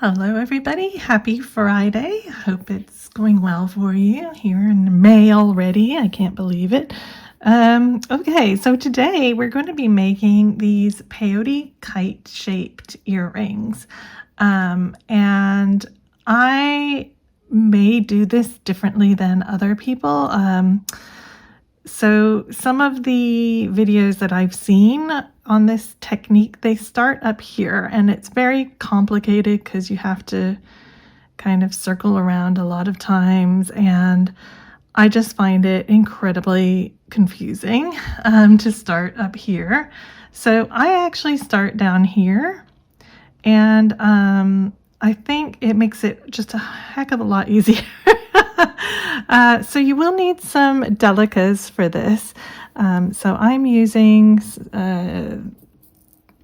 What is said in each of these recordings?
Hello everybody, happy Friday. Hope it's going well for you here in May already. I can't believe it. Okay, so today we're going to be making these peyote kite shaped earrings. And I may do this differently than other people. So some of the videos that I've seen on this technique, they start up here, and it's very complicated because you have to kind of circle around a lot of times, and I just find it incredibly confusing to start up here. So I actually start down here, and I think it makes it just a heck of a lot easier. So you will need some delicas for this. So I'm using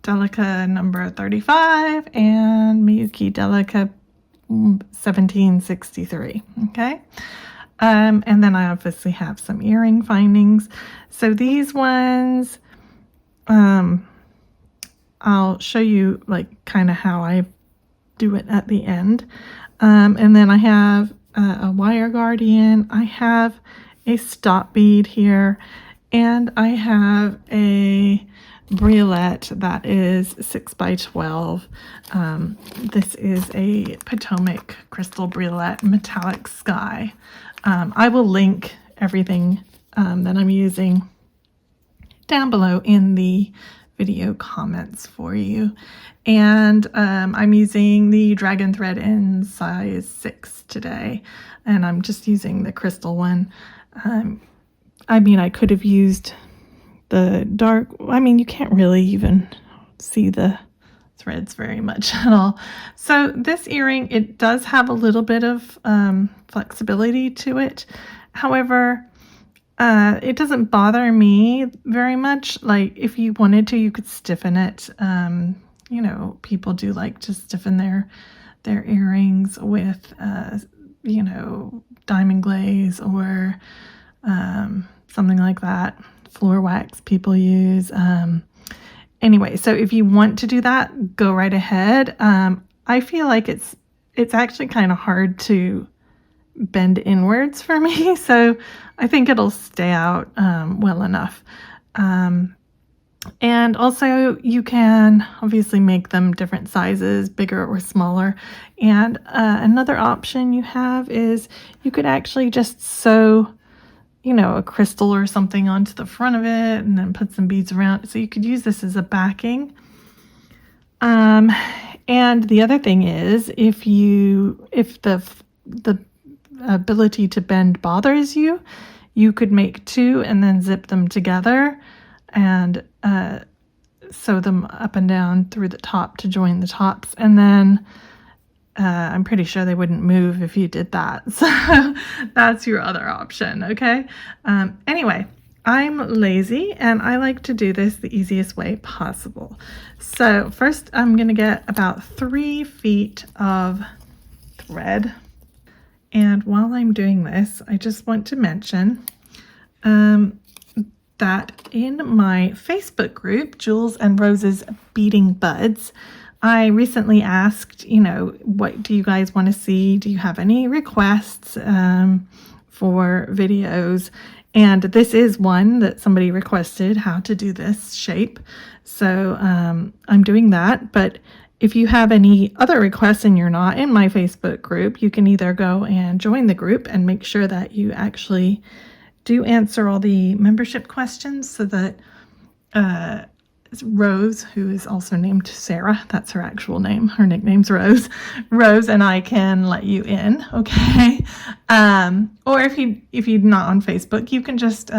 Delica number 35 and Miyuki Delica 1763. Okay. And then I obviously have some earring findings. So these ones, I'll show you like kind of how I do it at the end. And then I have a wire guardian, I have a stop bead here, and I have a briolette that is 6 by 12. This is a Potomac crystal briolette metallic sky. I will link everything that I'm using down below in the video comments for you. And I'm using the dragon thread in size 6 today, and I'm just using the crystal one. I mean, I could have used the dark, I mean, you can't really even see the threads very much at all. So this earring, it does have a little bit of flexibility to it. However, it doesn't bother me very much. Like if you wanted to, you could stiffen it. You know, people do like to stiffen their earrings with, you know, diamond glaze or something like that. Floor wax people use. Anyway, so if you want to do that, go right ahead. I feel like it's actually kind of hard to bend inwards for me, so I think it'll stay out well enough. And also you can obviously make them different sizes, bigger or smaller. And another option you have is you could actually just sew, you know, a crystal or something onto the front of it and then put some beads around. So you could use this as a backing. And the other thing is, if the ability to bend bothers you, you could make two and then zip them together and sew them up and down through the top to join the tops, and then I'm pretty sure they wouldn't move if you did that. So that's your other option, okay? Anyway, I'm lazy and I like to do this the easiest way possible. So first I'm going to get about 3 feet of thread. And while I'm doing this, I just want to mention that in my Facebook group, Jules and Rose's Beading Buds, I recently asked, you know, what do you guys want to see? Do you have any requests for videos? And this is one that somebody requested, how to do this shape. So I'm doing that. But if you have any other requests and you're not in my Facebook group, you can either go and join the group and make sure that you actually do answer all the membership questions so that Rose, who is also named Sarah, that's her actual name, her nickname's Rose, and I can let you in, okay? Or if you're not on Facebook, you can just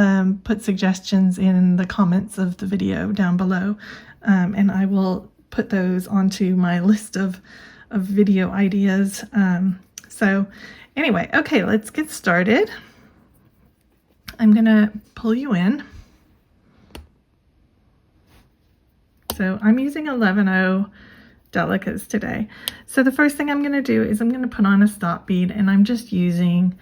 put suggestions in the comments of the video down below, and I will put those onto my list of video ideas. So anyway, okay, let's get started. I'm gonna pull you in. So I'm using 11-0 Delicas today. So the first thing I'm going to do is I'm going to put on a stop bead, and I'm just using,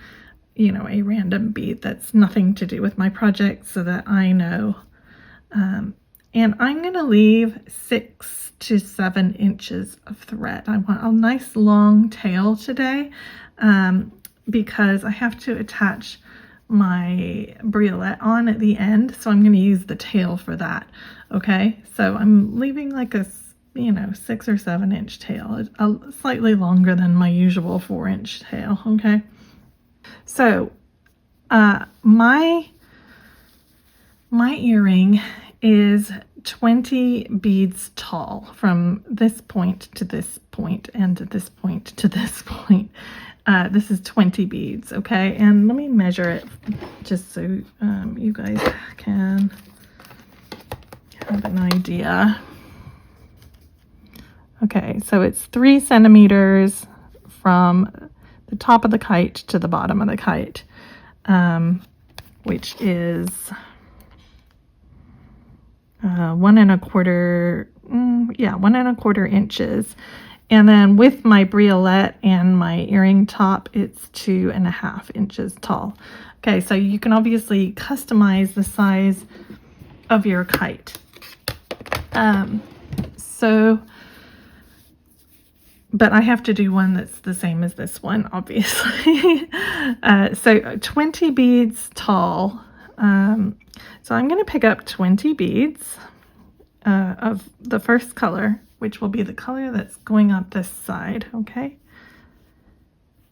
you know, a random bead that's nothing to do with my project so that I know. And I'm going to leave 6 to 7 inches of thread. I want a nice long tail today because I have to attach my briolette on at the end, so I'm going to use the tail for that. Okay, so I'm leaving like a 6 or 7 inch tail, slightly longer than my usual 4-inch tail. Okay, so my earring is 20 beads tall from this point to this point and this point to this point. This is 20 beads, okay? And let me measure it just so you guys can have an idea. Okay, so it's 3 centimeters from the top of the kite to the bottom of the kite, which is 1¼ 1¼ inches. And then with my briolette and my earring top, it's 2½ inches tall. Okay, so you can obviously customize the size of your kite. But I have to do one that's the same as this one, obviously. So 20 beads tall. So I'm going to pick up 20 beads of the first color, which will be the color that's going up this side, okay?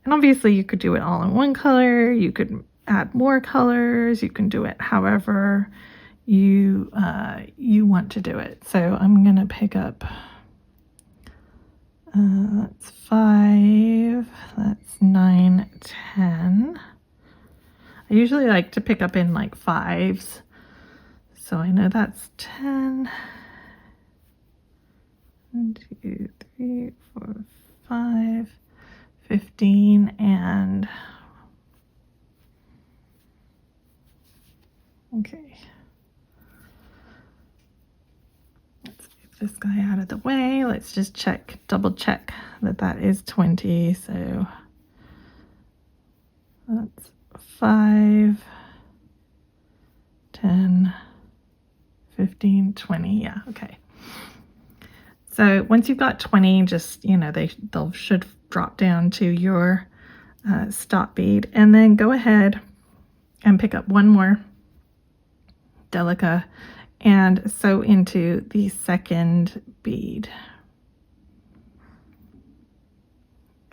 And obviously you could do it all in one color, you could add more colors, you can do it however you want to do it. So I'm going to pick up, that's 5, that's 9, 10. I usually like to pick up in like 5s. So I know that's 10. 1, 2, 3, 4, 5, 15, and okay. Let's get this guy out of the way. Let's just double check that that is 20. So that's 5, 10, 15, 20. Yeah, okay. So once you've got 20, just, they should drop down to your stop bead. And then go ahead and pick up one more delica and sew into the second bead.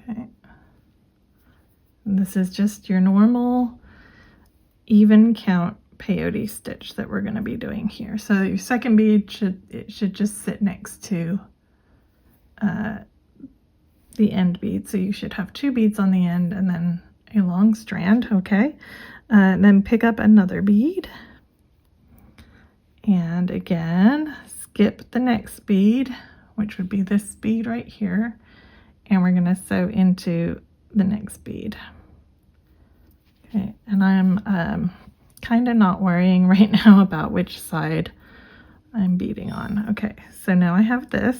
Okay. And this is just your normal even count peyote stitch that we're going to be doing here. So your second bead should just sit next to the end bead. So you should have 2 beads on the end and then a long strand, okay? And then pick up another bead. And again, skip the next bead, which would be this bead right here. And we're going to sew into the next bead. Okay, and I'm kind of not worrying right now about which side I'm beading on. Okay, so now I have this.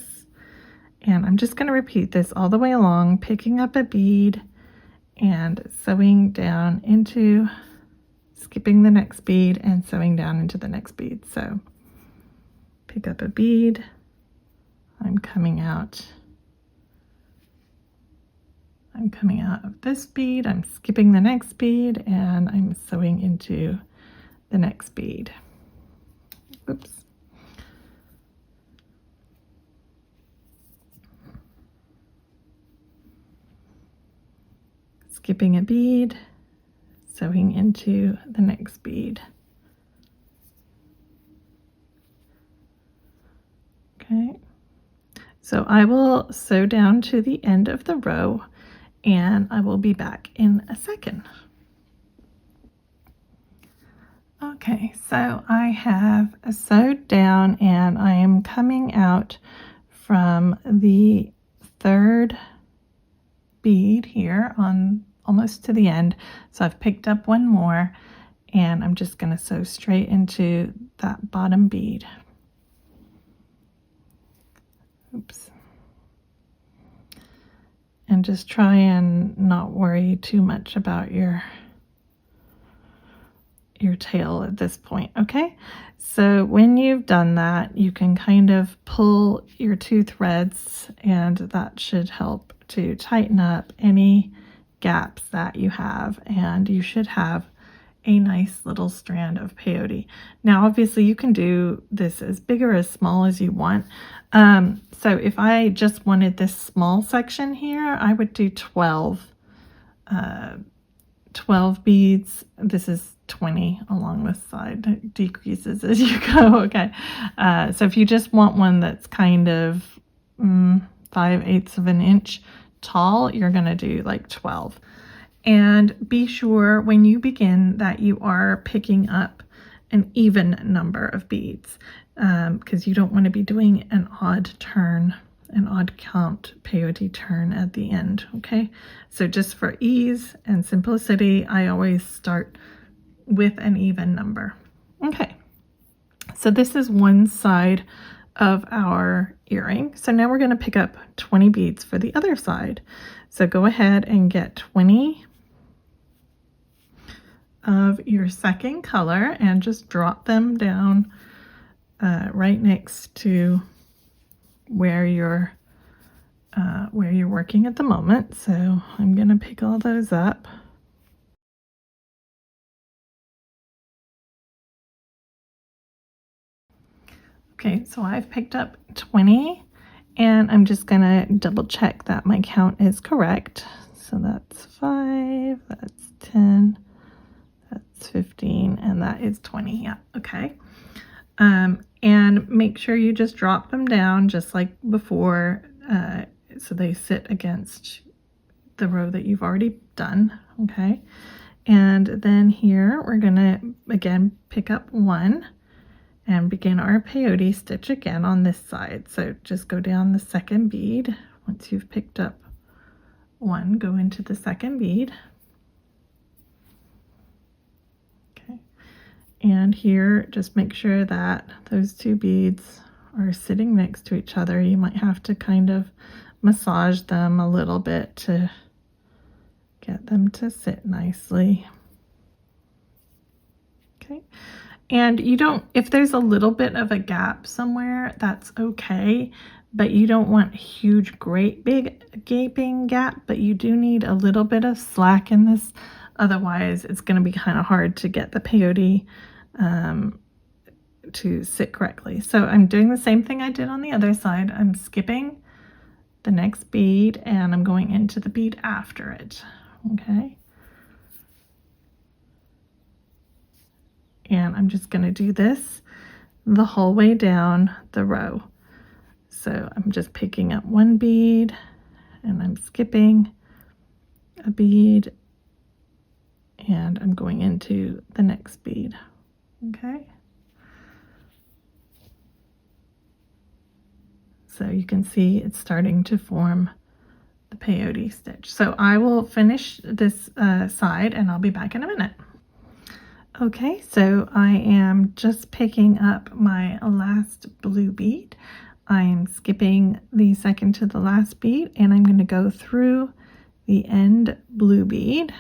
And I'm just going to repeat this all the way along, picking up a bead and sewing down into, skipping the next bead and sewing down into the next bead. So pick up a bead, I'm coming out of this bead, I'm skipping the next bead, and I'm sewing into the next bead. Oops. Skipping a bead, sewing into the next bead. Okay, so I will sew down to the end of the row and I will be back in a second. Okay, so I have sewed down and I am coming out from the third bead here on almost to the end. So I've picked up one more and I'm just going to sew straight into that bottom bead. Oops. And just try and not worry too much about your your tail at this point, okay? So when you've done that, you can kind of pull your two threads, and that should help to tighten up any gaps that you have, and you should have a nice little strand of peyote. Now obviously you can do this as big or as small as you want. So if I just wanted this small section here, I would do 12 beads. This is 20 along this side. It decreases as you go. Okay. So if you just want one that's kind of 5/8 of an inch tall, you're going to do like 12. And be sure when you begin that you are picking up an even number of beads, because you don't want to be doing an odd turn, an odd count peyote turn at the end, okay? So just for ease and simplicity, I always start with an even number. Okay, so this is one side of our earring. So now we're going to pick up 20 beads for the other side. So go ahead and get 20 of your second color and just drop them down right next to where you're working at the moment. So I'm going to pick all those up. Okay, so I've picked up 20, and I'm just going to double check that my count is correct. So that's 5, that's 10, that's 15, and that is 20. Yeah, okay. And make sure you just drop them down just like before, so they sit against the row that you've already done, okay? And then here we're gonna again pick up one and begin our peyote stitch again on this side. So just go down the second bead. Once you've picked up one, go into the second bead. Okay, and here just make sure that those two beads are sitting next to each other. You might have to kind of massage them a little bit to get them to sit nicely. Okay, and you don't, if there's a little bit of a gap somewhere, that's okay, but you don't want huge, great big gaping gap, but you do need a little bit of slack in this. Otherwise, it's going to be kind of hard to get the peyote to sit correctly. So I'm doing the same thing I did on the other side. I'm skipping the next bead and I'm going into the bead after it. Okay. And I'm just going to do this the whole way down the row. So I'm just picking up one bead and I'm skipping a bead and I'm going into the next bead. Okay. So you can see it's starting to form the peyote stitch. So I will finish this side and I'll be back in a minute. Okay, so I am just picking up my last blue bead. I'm skipping the second to the last bead and I'm going to go through the end blue bead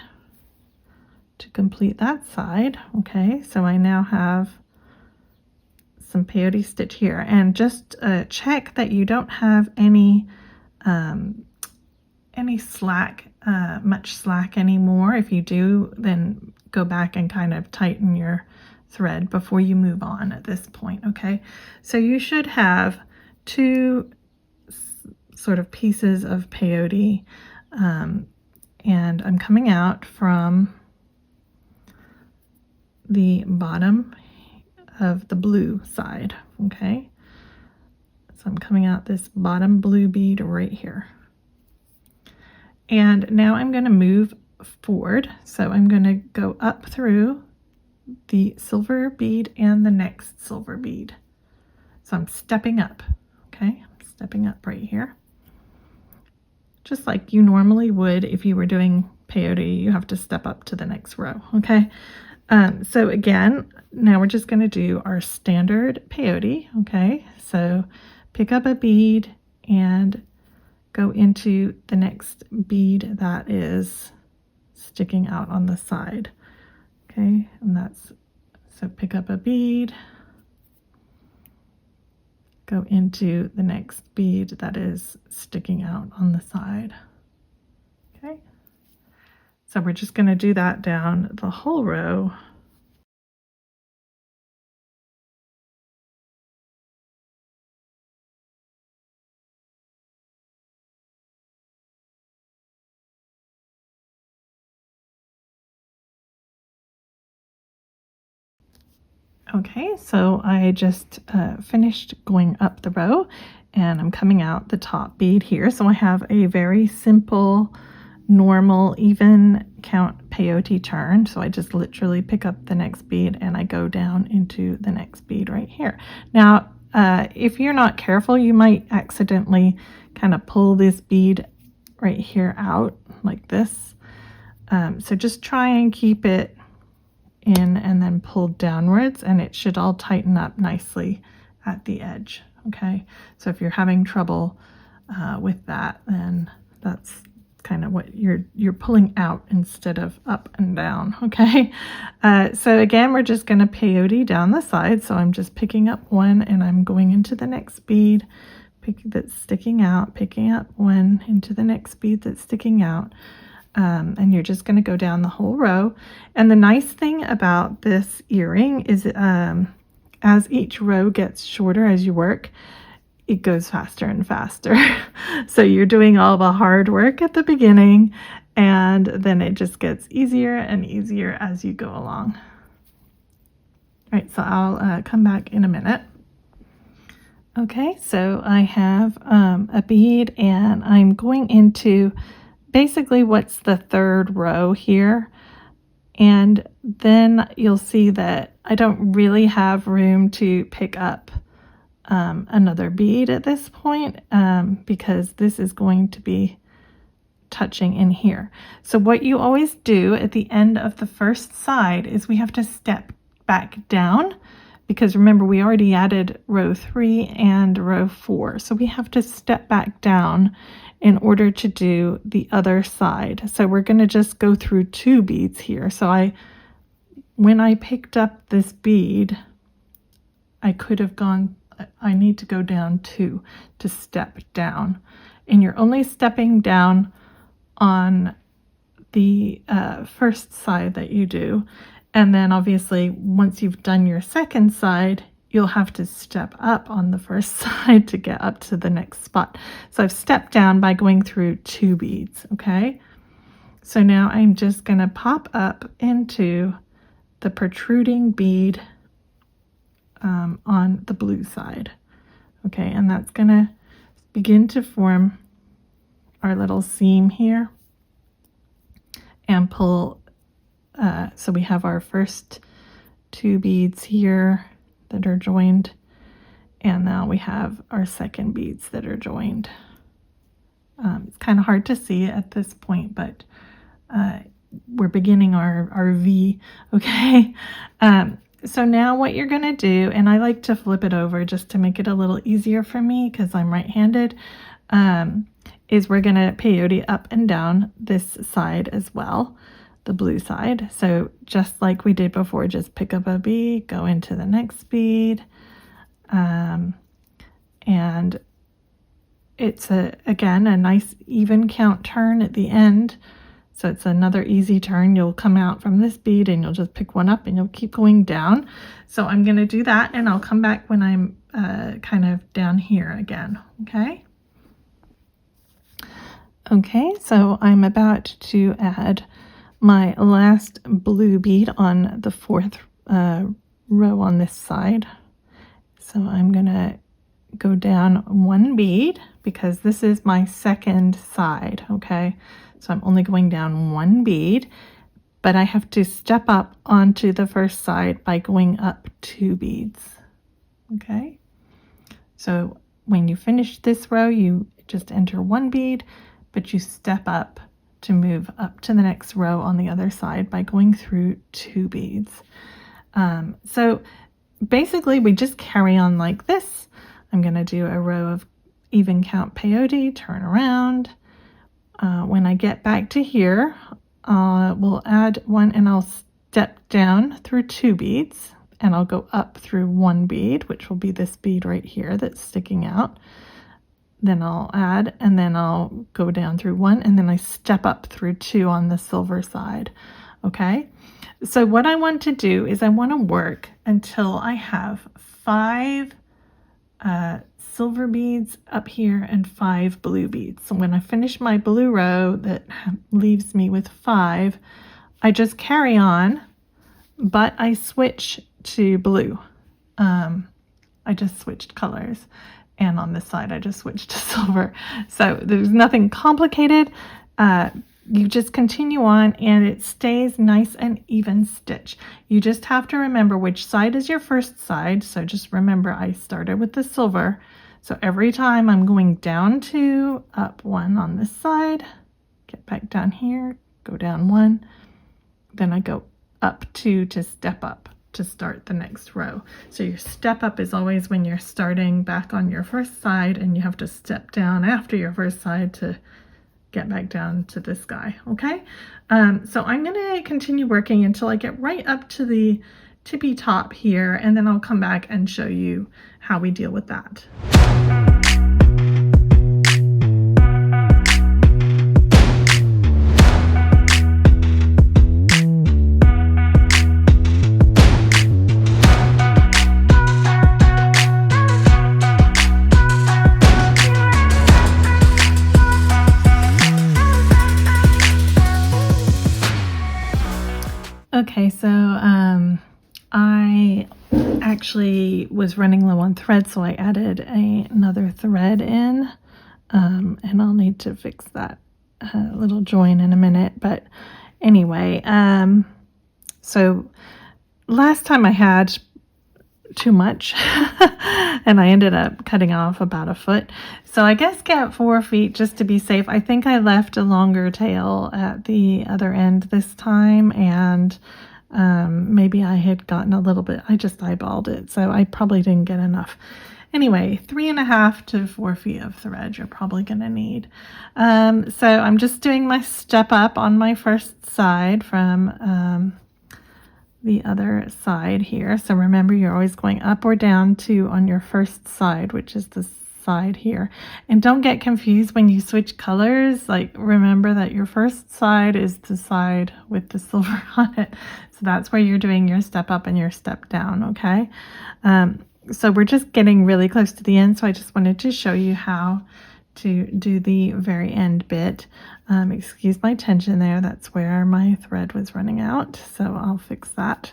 to complete that side. Okay, so I now have some peyote stitch here, and just check that you don't have any slack, much slack anymore. If you do, then go back and kind of tighten your thread before you move on at this point. Okay, so you should have two sort of pieces of peyote, and I'm coming out from the bottom of the blue side. Okay, so I'm coming out this bottom blue bead right here, and now I'm going to move forward. So I'm going to go up through the silver bead and the next silver bead. So I'm stepping up. Okay, I'm stepping up right here, just like you normally would if you were doing peyote. You have to step up to the next row. Okay, so again, now we're just going to do our standard peyote. Okay, so pick up a bead and go into the next bead that is sticking out on the side. Okay, and that's So pick up a bead, go into the next bead that is sticking out on the side. Okay, so we're just going to do that down the whole row. Okay, so I just finished going up the row and I'm coming out the top bead here. So I have a very simple, normal, even count peyote turn. So I just literally pick up the next bead and I go down into the next bead right here. Now, if you're not careful, you might accidentally kind of pull this bead right here out like this. So just try and keep it in and then pulled downwards, and it should all tighten up nicely at the edge. Okay, so if you're having trouble with that, then that's kind of what you're pulling out instead of up and down. Okay, so again, we're just going to peyote down the side. So I'm just picking up one and I'm going into the next bead that's sticking out, picking up one into the next bead that's sticking out. And you're just going to go down the whole row. And the nice thing about this earring is as each row gets shorter as you work, it goes faster and faster. So you're doing all the hard work at the beginning, and then it just gets easier and easier as you go along. All right, so I'll come back in a minute. Okay, so I have a bead and I'm going into basically what's the third row here, and then you'll see that I don't really have room to pick up another bead at this point because this is going to be touching in here. So what you always do at the end of the first side is we have to step back down, because remember we already added row 3 and row 4, so we have to step back down in order to do the other side. So we're going to just go through 2 beads here. So when I picked up this bead, I could have gone, I need to go down 2 to step down. And you're only stepping down on the first side that you do. And then obviously once you've done your second side, you'll have to step up on the first side to get up to the next spot. So I've stepped down by going through 2 beads, okay? So now I'm just gonna pop up into the protruding bead on the blue side, okay? And that's gonna begin to form our little seam here and pull, so we have our first 2 beads here that are joined, and now we have our second beads that are joined. It's kind of hard to see at this point, but we're beginning our V, okay? So now what you're going to do, and I like to flip it over just to make it a little easier for me because I'm right-handed, is we're going to peyote up and down this side as well, the blue side. So just like we did before, just pick up a bead, go into the next bead, and it's again a nice even count turn at the end. So it's another easy turn. You'll come out from this bead and you'll just pick one up and you'll keep going down. So I'm going to do that and I'll come back when I'm kind of down here again. Okay. Okay, so I'm about to add my last blue bead on the 4th row on this side. So I'm gonna go down 1 bead because this is my second side, okay? So I'm only going down 1 bead, but I have to step up onto the first side by going up 2 beads, okay? So when you finish this row, you just enter 1 bead, but you step up to move up to the next row on the other side by going through 2 beads. So basically we just carry on like this. I'm going to do a row of even count peyote, turn around. When I get back to here, we'll add 1 and I'll step down through 2 beads and I'll go up through one bead, which will be this bead right here that's sticking out. Then I'll add, and then I'll go down through one, and then I step up through two on the silver side. Okay, so what I want to do is I want to work until I have 5 silver beads up here and 5 blue beads. So when I finish my blue row that leaves me with 5, I just carry on, but I switch to blue. I just switched colors, and on this side I just switched to silver. So there's nothing complicated. You just continue on, and it stays nice and even stitch. You just have to remember which side is your first side. So just remember, I started with the silver. So every time I'm going down 2, up 1 on this side, get back down here, go down 1, then I go up 2 to step up to start the next row. So your step up is always when you're starting back on your first side, and you have to step down after your first side to get back down to this guy. Okay, so I'm going to continue working until I get right up to the tippy top here, and then I'll come back and show you how we deal with that. Okay, so I actually was running low on thread, so I added another thread in, and I'll need to fix that little join in a minute. But anyway, so last time I had too much and I ended up cutting off about a foot. So I guess get 4 feet just to be safe. I think I left a longer tail at the other end this time, and maybe I had gotten a little bit, I just eyeballed it, so I probably didn't get enough. Anyway, 3.5 to 4 feet of thread you're probably going to need. So I'm just doing my step up on my first side from the other side here. So remember, you're always going up or down 2 on your first side, which is the side here. And don't get confused when you switch colors. Like, remember that your first side is the side with the silver on it. So that's where you're doing your step up and your step down. Okay. So we're just getting really close to the end. So I just wanted to show you how to do the very end bit. Excuse my tension there, that's where my thread was running out, so I'll fix that.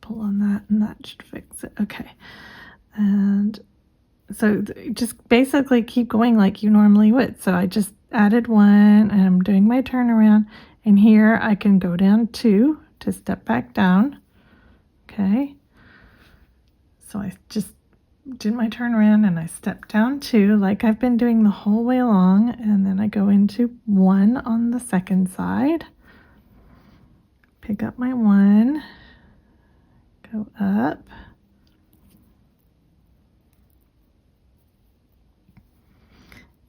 Pull on that, and that should fix it. Okay, and so just basically keep going like you normally would. So I just added 1, and I'm doing my turnaround, and here I can go down 2 to step back down. Okay, so I just did my turnaround, and I step down 2 like I've been doing the whole way along, and then I go into 1 on the second side, pick up my 1, go up,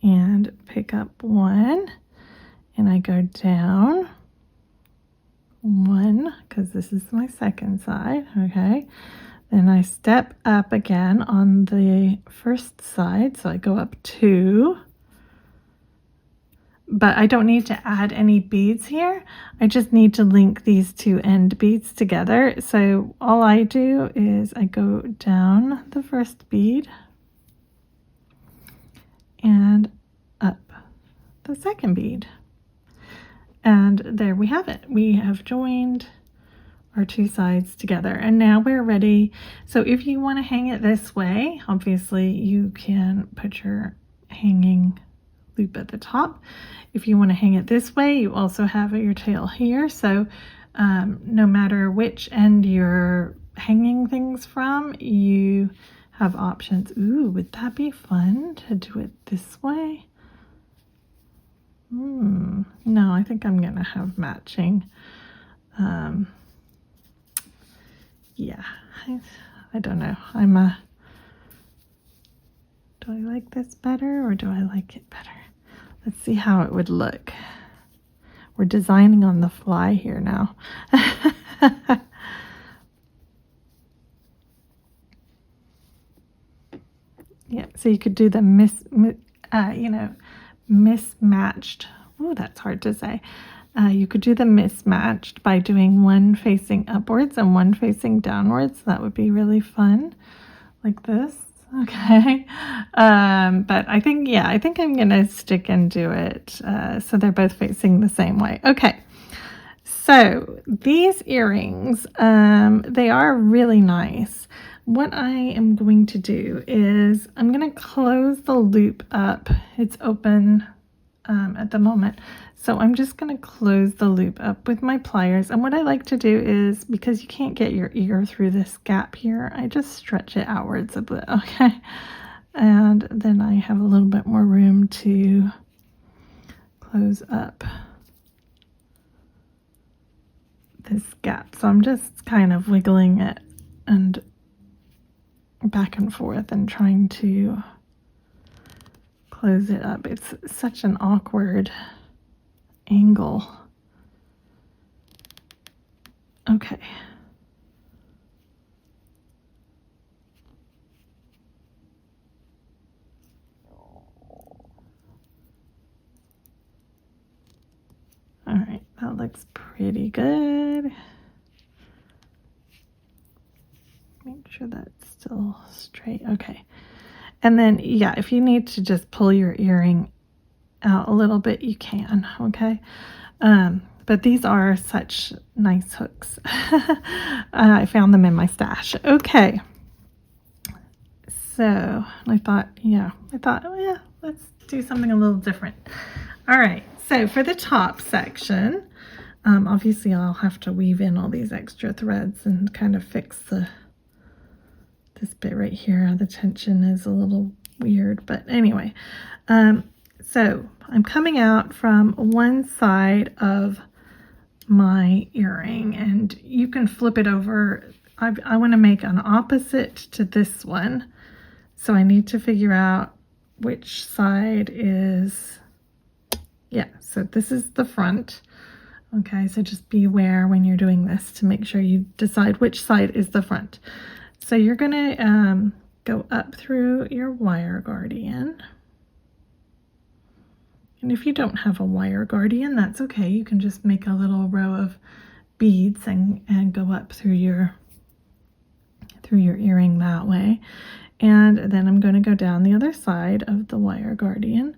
and pick up 1, and I go down 1 because this is my second side. Okay, then I step up again on the first side, so I go up 2, but I don't need to add any beads here. I just need to link these 2 end beads together. So all I do is I go down the first bead and up the second bead. And there we have it. We have joined our 2 sides together, and now we're ready. So if you want to hang it this way, obviously you can put your hanging loop at the top. If you want to hang it this way, you also have your tail here. So no matter which end you're hanging things from, you have options. Ooh, would that be fun to do it this way? No, I think I'm gonna have matching. Yeah, I don't know. Do I like this better, or do I like it better? Let's see how it would look we're designing on the fly here now. Yeah, so you could do the mismatched. Oh, that's hard to say. You could do the mismatched by doing one facing upwards and one facing downwards. That would be really fun, like this. Okay. But I think I'm gonna stick and do it so they're both facing the same way. Okay. So these earrings, they are really nice. What I am going to do is I'm going to close the loop up. It's open at the moment. So I'm just going to close the loop up with my pliers. And what I like to do is, because you can't get your ear through this gap here, I just stretch it outwards a bit, okay? And then I have a little bit more room to close up this gap. So I'm just kind of wiggling it and back and forth and trying to close it up. It's such an awkward angle. Okay. All right, that looks pretty good. Make sure that's still straight. Okay. And then, yeah, if you need to just pull your earring out a little bit, you can, okay? But these are such nice hooks. I found them in my stash. Okay. So I thought, oh yeah, let's do something a little different. All right, so for the top section, obviously I'll have to weave in all these extra threads and kind of fix this bit right here. The tension is a little weird, but anyway. So I'm coming out from one side of my earring, and you can flip it over. I want to make an opposite to this one. So I need to figure out which side is, yeah, so this is the front. Okay, so just be aware when you're doing this to make sure you decide which side is the front. So you're gonna go up through your wire guardian. And if you don't have a wire guardian, that's okay. You can just make a little row of beads and go up through your earring that way. And then I'm going to go down the other side of the wire guardian.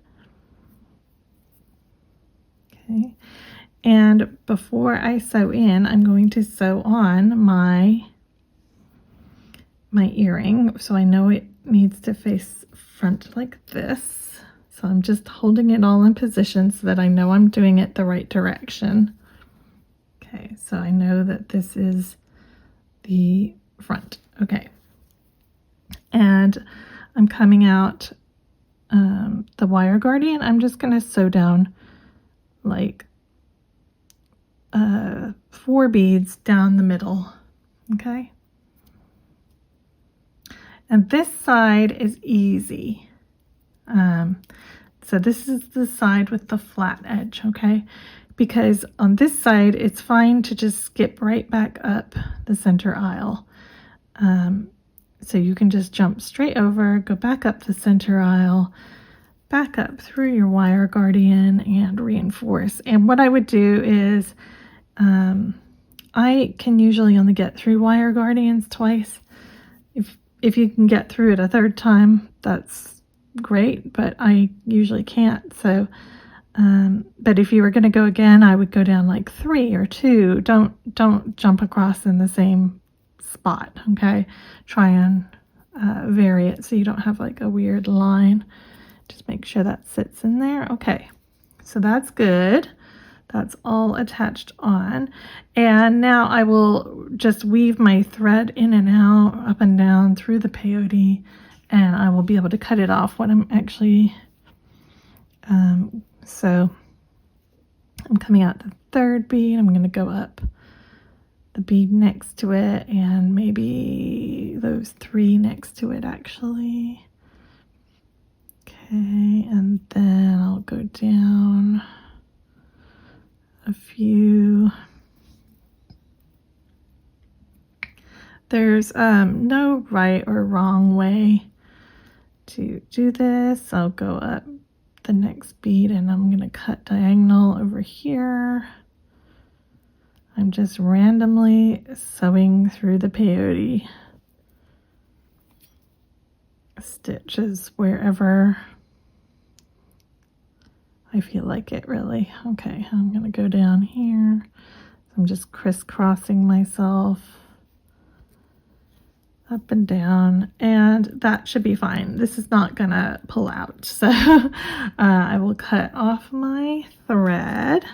Okay. And before I sew in, I'm going to sew on my earring. So I know it needs to face front like this. So I'm just holding it all in position so that I know I'm doing it the right direction. Okay, so I know that this is the front. Okay. And I'm coming out the wire guardian. I'm just going to sew down like 4 beads down the middle. Okay. And this side is easy. So this is the side with the flat edge, okay? Because on this side, it's fine to just skip right back up the center aisle. So you can just jump straight over, go back up the center aisle, back up through your wire guardian and reinforce. And what I would do is, I can usually only get through wire guardians twice. If you can get through it a third time, that's great, but I usually can't. So, but if you were going to go again, I would go down like 3 or 2. Don't jump across in the same spot. Okay, try and vary it so you don't have like a weird line. Just make sure that sits in there. Okay, so that's good. That's all attached on. And now I will just weave my thread in and out, up and down through the peyote, and I will be able to cut it off when I'm actually, so I'm coming out the 3rd bead. I'm going to go up the bead next to it and maybe those 3 next to it actually. Okay, and then I'll go down a few. There's no right or wrong way to do this. I'll go up the next bead and I'm going to cut diagonal over here. I'm just randomly sewing through the peyote stitches wherever I feel like it, really. Okay, I'm going to go down here. I'm just crisscrossing myself up and down, and that should be fine. This is not gonna pull out, so I will cut off my thread.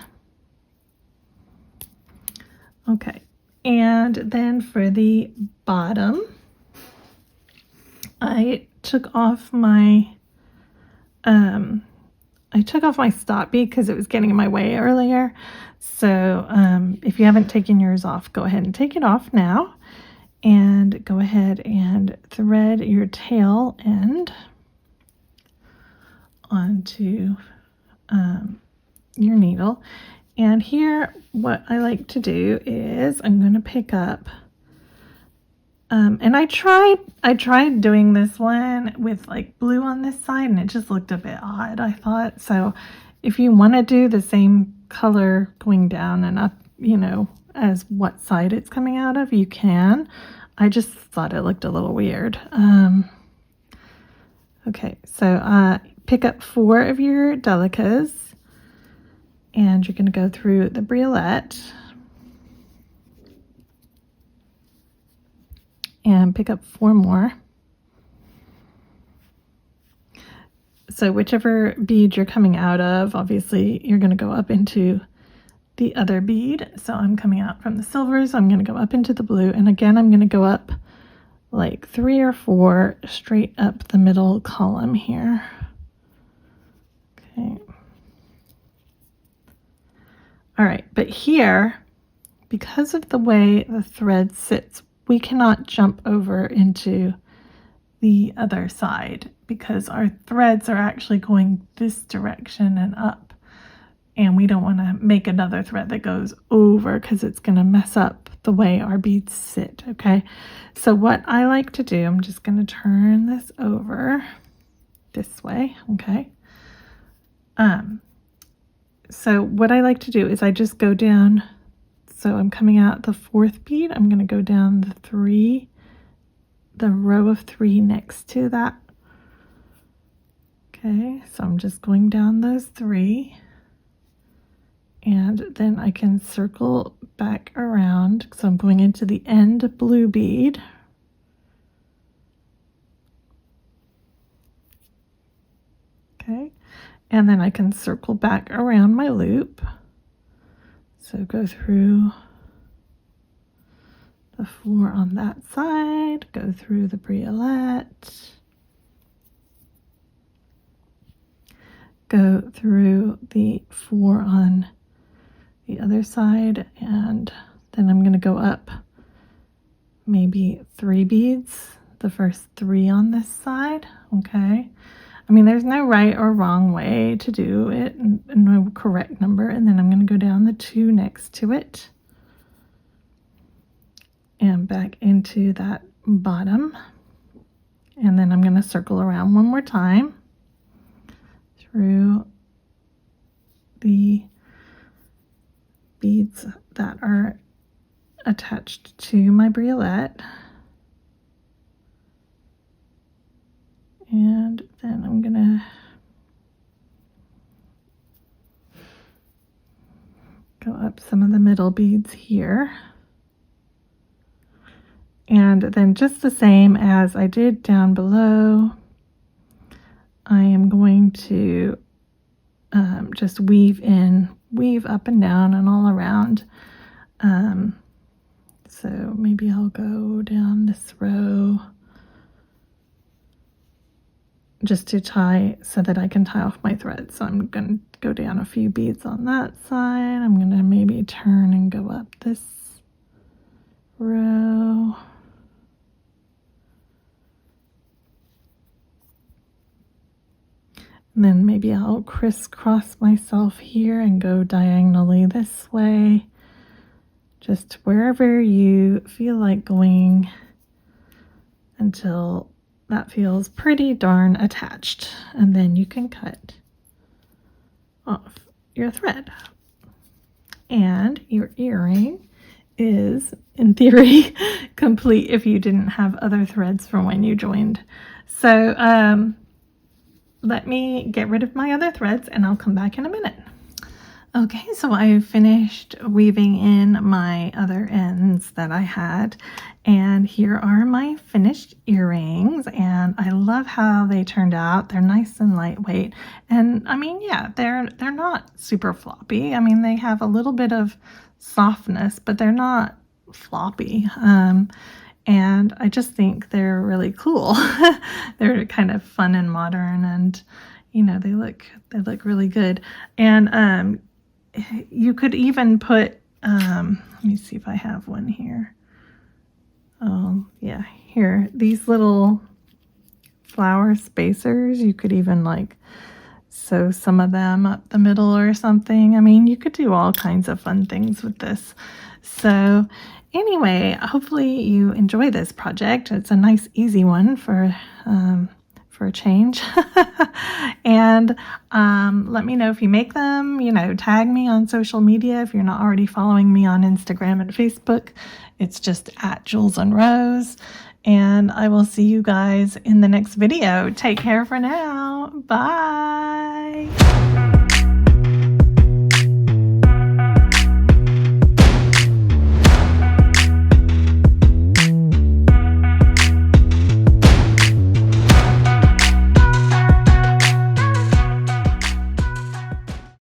Okay, and then for the bottom, I took off my stop bead because it was getting in my way earlier. So if you haven't taken yours off, go ahead and take it off now. And go ahead and thread your tail end onto your needle. And here, what I like to do is I'm going to pick up, and I tried doing this one with like blue on this side, and it just looked a bit odd, I thought. So if you want to do the same color going down and up, you know, as what side it's coming out of, you can. I just thought it looked a little weird. Okay, so pick up 4 of your delicas, and you're going to go through the briolette and pick up 4 more. So whichever bead you're coming out of, obviously you're going to go up into the other bead. So I'm coming out from the silver, so I'm going to go up into the blue, and again I'm going to go up like 3 or 4 straight up the middle column here. Okay. All right, but here, because of the way the thread sits, we cannot jump over into the other side because our threads are actually going this direction and up, and we don't want to make another thread that goes over because it's going to mess up the way our beads sit. Okay, so what I like to do, I'm just going to turn this over this way. Okay, so what I like to do is I just go down, so I'm coming out the 4th bead, I'm going to go down the row of 3 next to that. Okay, so I'm just going down those 3, and then I can circle back around, so I'm going into the end blue bead. Okay, and then I can circle back around my loop. So go through the 4 on that side, go through the briolette, go through the 4 on the other side, and then I'm going to go up maybe 3 beads, the first 3 on this side. Okay, I mean, there's no right or wrong way to do it, and no correct number. And then I'm going to go down the 2 next to it and back into that bottom, and then I'm going to circle around one more time through the beads that are attached to my briolette, and then I'm gonna go up some of the middle beads here, and then just the same as I did down below, I am going to just weave up and down and all around. So maybe I'll go down this row just to tie, so that I can tie off my thread. So I'm going to go down a few beads on that side. I'm going to maybe turn and go up this row. And And then maybe I'll crisscross myself here and go diagonally this way, just wherever you feel like going until that feels pretty darn attached. And then you can cut off your thread. And your earring is, in theory, complete if you didn't have other threads from when you joined. So let me get rid of my other threads and I'll come back in a minute. Okay, so I finished weaving in my other ends that I had, and here are my finished earrings, and I love how they turned out. They're nice and lightweight, and I mean, yeah, they're not super floppy. I mean, they have a little bit of softness, but they're not floppy. And I just think they're really cool. They're kind of fun and modern, and you know, they look really good. And you could even put, let me see if I have one here. Oh, yeah, here, these little flower spacers, you could even like sew some of them up the middle or something. I mean, you could do all kinds of fun things with this. So anyway, hopefully you enjoy this project. It's a nice, easy one for a change. And let me know if you make them. You know, tag me on social media if you're not already following me on Instagram and Facebook. It's just @JulesandRose. And I will see you guys in the next video. Take care for now. Bye.